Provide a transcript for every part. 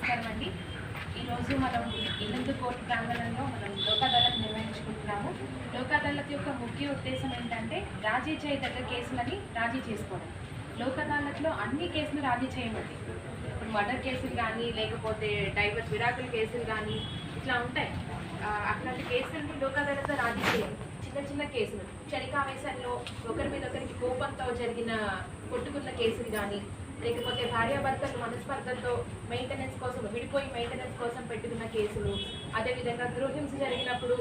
నమస్కారం అండి. ఈరోజు మనం ఇల్లందు కోర్టు ప్రాంగణంలో మనం లోక్ అదాలత్ నిర్వహించుకుంటున్నాము. లోక్ అదాలత్ యొక్క ముఖ్య ఉద్దేశం ఏంటంటే రాజీ చేయదగ్గ కేసులని రాజీ చేసుకోవడం. లోక్ అదాలత్లో అన్ని కేసులు రాజీ చేయమండి. ఇప్పుడు మర్డర్ కేసులు కానీ, లేకపోతే డైవర్స్ విడాకుల కేసులు కానీ ఇట్లా ఉంటాయి. అట్లాంటి కేసులని లోక్ అదాలత్లో రాజీ చేయాలి. చిన్న చిన్న కేసులు, క్షణికావేశంలో ఒకరి మీద ఒకరికి కోపంతో జరిగిన కొట్టుకున్న కేసులు కానీ, లేకపోతే భార్యాభర్తలు మనస్పర్ధలతో మెయింటెనెన్స్ కోసం విడిపోయి మెయింటెనెన్స్ కోసం పెట్టుకున్న కేసులు, అదేవిధంగా గృహహింస జరిగినప్పుడు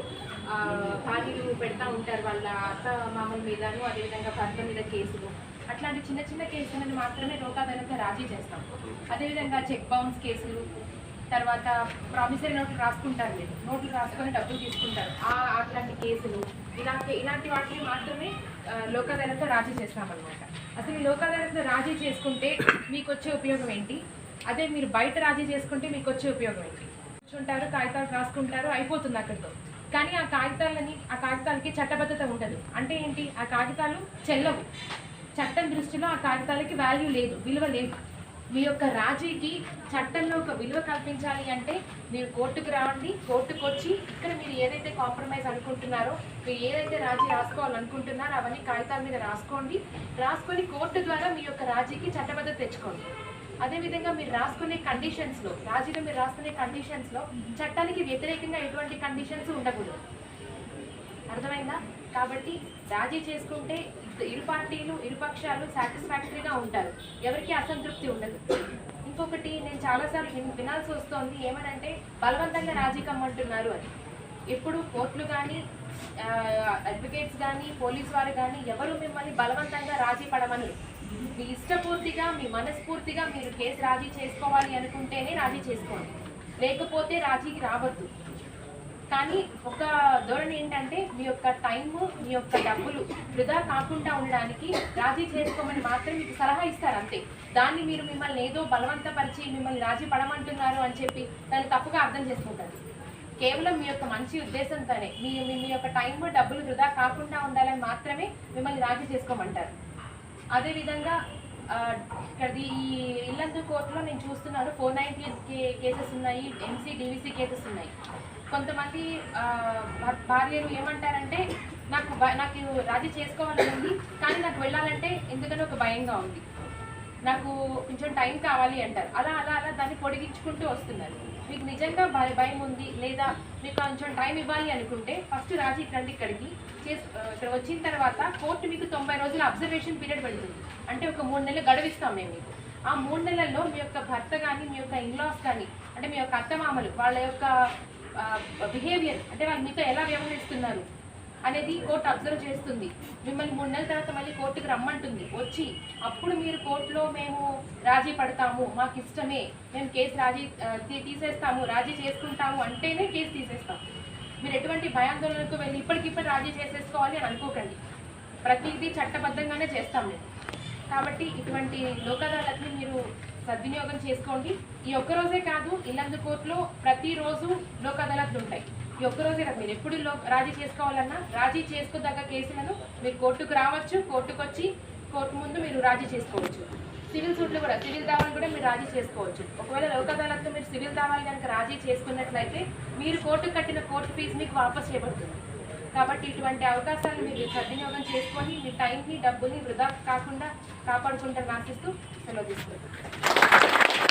భార్యలు పెడతా ఉంటారు వాళ్ళ అత్త మామల మీదను, అదేవిధంగా భర్త మీద కేసులు. అట్లాంటి చిన్న చిన్న కేసులను మాత్రమే లోక్ అదాలత్లో రాజీ చేస్తాం. అదేవిధంగా చెక్ బౌన్స్ కేసులు, తర్వాత ప్రామిసరీ నోట్లు రాసుకుంటారు, మీరు నోట్లు రాసుకొని డబ్బులు తీసుకుంటారు, అట్లాంటి కేసులు, ఇలాంటి వాటిని మాత్రమే లోక్ అదాలత్లో రాజీ చేస్తామన్నమాట. అసలు ఈ లోక్ అదాలత్లో రాజీ చేసుకుంటే మీకు వచ్చే ఉపయోగం ఏంటి, అదే మీరు బయట రాజీ చేసుకుంటే మీకు వచ్చే ఉపయోగం ఏంటి? కూర్చుంటారు, కాగితాలు రాసుకుంటారు, అయిపోతుంది అక్కడితో. కానీ ఆ కాగితాలకి చట్టబద్ధత ఉండదు. అంటే ఏంటి, ఆ కాగితాలు చెల్లవు. చట్టం దృష్టిలో ఆ కాగితాలకి వాల్యూ లేదు, విలువ లేదు. మీ యొక్క రాజీకి చట్టంలో ఒక విలువ కల్పించాలి అంటే మీరు కోర్టుకు రావండి. కోర్టుకు వచ్చి ఇక్కడ మీరు ఏదైతే కాంప్రమైజ్ అనుకుంటున్నారో, మీరు ఏదైతే రాజీ రాసుకోవాలనుకుంటున్నారో అవన్నీ కాగితాల మీద రాసుకొని కోర్టు ద్వారా మీ యొక్క రాజీకి చట్టబద్ధత తెచ్చుకోండి. అదేవిధంగా మీరు రాసుకునే కండిషన్స్లో, రాజీలో మీరు రాసుకునే కండిషన్స్లో చట్టానికి వ్యతిరేకంగా ఎటువంటి కండిషన్స్ ఉండకూడదు. అర్థమైందా? కాబట్టి రాజీ చేసుకుంటే ఇరు పార్టీలు, ఇరుపక్షాలు సాటిస్ఫాక్టరీగా ఉంటారు, ఎవరికి అసంతృప్తి ఉండదు. ఇంకొకటి నేను చాలాసార్లు వినాల్సి వస్తుంది, ఏమనంటే బలవంతంగా రాజీ కమ్మంటున్నారు అని. ఎప్పుడు కోర్టులు కానీ, అడ్వకేట్స్ కానీ, పోలీసు వారు కానీ ఎవరు మిమ్మల్ని బలవంతంగా రాజీ పడమని. మీ ఇష్టపూర్తిగా, మీ మనస్ఫూర్తిగా మీరు కేసు రాజీ చేసుకోవాలి అనుకుంటేనే రాజీ చేసుకోండి, లేకపోతే రాజీకి రావద్దు. కానీ ఒక ధోరణి ఏంటంటే మీ యొక్క టైము, మీ యొక్క డబ్బులు వృధా కాకుండా ఉండడానికి రాజీ చేసుకోమని మాత్రం మీకు సలహా ఇస్తారు అంతే. దాన్ని మీరు మిమ్మల్ని ఏదో బలవంతపరిచి మిమ్మల్ని రాజీ పడమంటున్నారు అని చెప్పి దాన్ని తప్పుగా అర్థం చేసుకుంటారు. కేవలం మీ యొక్క మంచి ఉద్దేశంతోనే మీ యొక్క టైము, డబ్బులు వృధా కాకుండా ఉండాలని మాత్రమే మిమ్మల్ని రాజీ చేసుకోమంటారు. అదేవిధంగా ఈ ఇల్లందు కోర్టులో నేను చూస్తున్నాను 490 కేసెస్ ఉన్నాయి, ఎంసీ డివిసి కేసెస్ ఉన్నాయి. కొంతమంది భార్యలు ఏమంటారంటే నాకు రాజీ చేసుకోవాలని ఉంది, కానీ నాకు వెళ్ళాలంటే ఎందుకని ఒక భయంగా ఉంది, నాకు కొంచెం టైం కావాలి అంటారు. అలా దాన్ని పొడిగించుకుంటూ వస్తున్నారు. మీకు నిజంగా భయం ఉంది, లేదా మీకు కొంచెం టైం ఇవ్వాలి అనుకుంటే ఫస్ట్ రాజీ రండి ఇక్కడికి. ఇక్కడ వచ్చిన తర్వాత కోర్టు మీకు 90 రోజుల అబ్జర్వేషన్ పీరియడ్ పెడుతుంది. అంటే ఒక 3 నెలలు గడువిస్తాం మేము మీకు. ఆ 3 నెలల్లో మీ యొక్క భర్త కానీ, మీ యొక్క ఇన్లాస్ కానీ, అంటే మీ యొక్క అత్తమామలు వాళ్ళ యొక్క బిహేవియర్, అంటే వాళ్ళు మీతో ఎలా వ్యవహరిస్తున్నారు అనేది కోర్టు అబ్జర్వ్ చేస్తుంది. మిమ్మల్ని 3 నెలల తర్వాత మళ్ళీ కోర్టుకు రమ్మంటుంది. వచ్చి అప్పుడు మీరు కోర్టులో మేము రాజీ పడతాము, మాకు ఇష్టమే, మేము కేసు తీసేస్తాము, రాజీ చేసుకుంటాము అంటేనే కేసు తీసేస్తాం. మీరు ఎటువంటి భయాందోళనకు వెళ్ళి ఇప్పటికిప్పుడు రాజీ చేసేసుకోవాలి అని అనుకోకండి. ప్రతిదీ చట్టబద్ధంగానే చేస్తాం మేము. కాబట్టి ఇటువంటి లోక్ అదాలత్ని మీరు సద్వినియోగం చేసుకోండి. ఈ ఒక్కరోజే కాదు, ఇల్లందు కోర్టులో ప్రతిరోజు లోక్ అదాలత్లు ఉంటాయి. ఈ ఒక్కరోజే కాదు, మీరు ఎప్పుడు రాజీ చేసుకోవాలన్నా రాజీ చేసుకోదగ్గ కేసులను మీరు కోర్టుకు రావచ్చు, కోర్టుకు వచ్చి కోర్టు ముందు మీరు రాజీ చేసుకోవచ్చు. సివిల్ సూట్లు కూడా, సివిల్ దావాలు కూడా మీరు రాజీ చేసుకోవచ్చు. ఒకవేళ లోక్ అదాలత్లో మీరు సివిల్ దావాలు కనుక రాజీ చేసుకున్నట్లయితే మీరు కోర్టుకు కట్టిన కోర్టు ఫీజు మీకు వాపస్ చేయబడుతుంది. కాబట్టి ఇటువంటి అవకాశాలను మీరు సద్వినియోగం చేసుకొని మీ టైంని, డబ్బుని వృధా కాకుండా కాపాడుకుంటారని ఆశిస్తూ సెలవు తీసుకుంటారు.